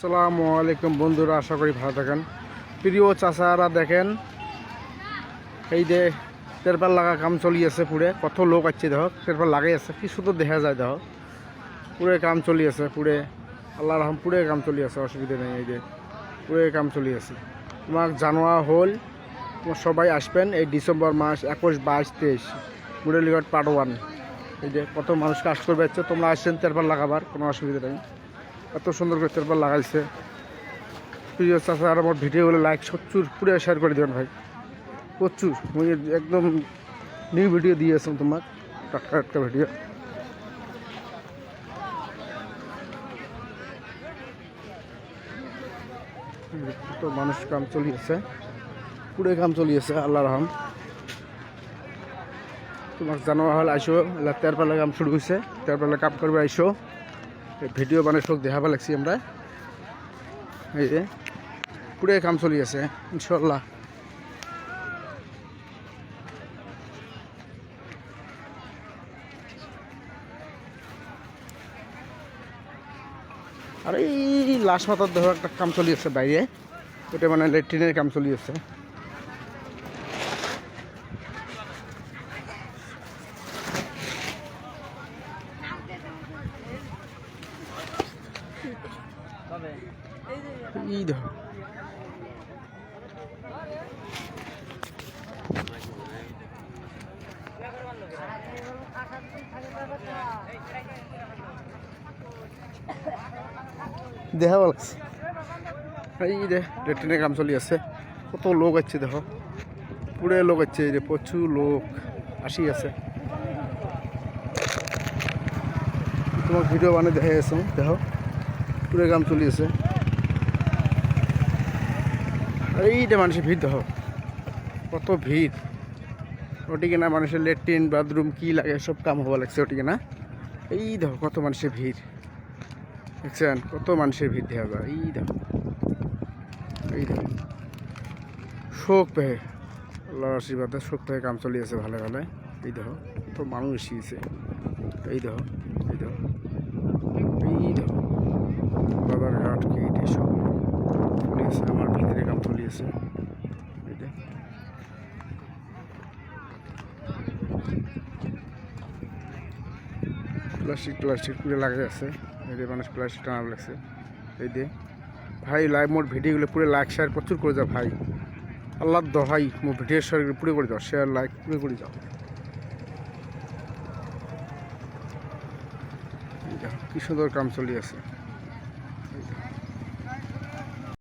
আসসালামু আলাইকুম বন্ধুরা, আশা করি ভালো থাকেন। প্রিয় চাচারা দেখেন, এই যে তেরপাল লাগা কাম চলি আছে পুরে, কত লোক আছে দেখো, তেরপাল লাগাই আছে, কি সুন্দর দেখা যায় দেখো, পুরে কাম চলি আছে পুরে, আল্লাহ রহম পুরে কাম চলি আছে, অসুবিধা নেই। এই যে পুরে কাম চলি আছে, তোমার জানোয়া হল, তোমার সবাই আসবেন এই ডিসেম্বর মাস 21, 22, 23 মুরলীঘাট পার্ট 1। এই যে কত মানুষ কাজ করবে হচ্ছে, তোমরা আসছেন তেরপাল লাগাবার, কোনো অসুবিধা নেই। এত সুন্দর করে তেরপাল লাগাইছে। প্রিয় চাচা আর আমার ভিডিওগুলো লাইক প্রচুর পুরো শেয়ার করে দেবেন ভাই, প্রচুর। মুই একদম নিউ ভিডিও দিয়েছেন তোমার, টাটকা টাটকা ভিডিও। তো মানুষ কাম চলিয়েছে, পুরো কাম চলিয়েছে, আল্লাহ রহম। তোমার জানোয়া হল আইসো, তেরপালে কাম শুরু হয়েছে, তেরপালে কাম করবে আইসো। ভিডিও বানিয়ে সব দেখাবা লাগছি আমরা। এই যে পুরো কাম চলি আছে ইনশাল্লাহ। আর এই লাশ মাথার দেহ একটা কাম চলি আছে বাইরে, ওটা মানে ল্যাট্রিনের কাম চলি আছে। এই দেখো দেখা লাগছে, এই যে ল্যাট্রিনের কাম চলি আছে, কত লোক আছে দেখো, পুরে লোক আছে, এই যে প্রচুর লোক আসি আছে। তোমার ভিডিও বানিয়ে দেখা গেছে দেখো, পুরে কাম চলি আছে। আর এইটা মানুষের ভিড় দেখো, কত ভিড়। ওটিকে না মানুষের ল্যাট্রিন বাথরুম কি লাগে সব কাম হওয়া লাগছে ওটিকে না। এই দেখো কত মানুষের ভিড় দেখছেন, কত মানুষের ভিড় দেখা যায়। এই দেখো, এই দেখো শোক পেয়ে, আল্লাহর আশীর্বাদে শোক পেয়ে কাম চলি আছে ভালো ভালো। এই দেখো কত মানুষ এসেছে, এই দেখো, এই দেখো, এই দেখো বাজারঘাট গেট এসব চলি আছে, আমার ভিতরে কাম চলি আছে। এই যে প্লাস্টিক পুরো লাগাই আছে, এই যে মানুষ প্লাস্টিক টানা লাগছে। এই যে ভাই লাইভ মোর ভিডিওগুলো পুরো লাইক শেয়ার প্রচুর করে যাও ভাই, আল্লাহ দোহাই মোর ভিডিও শেয়ার পুরো করে যাও, শেয়ার লাইক পুরো করে যাও। কি সুন্দর কাম চলি আছে।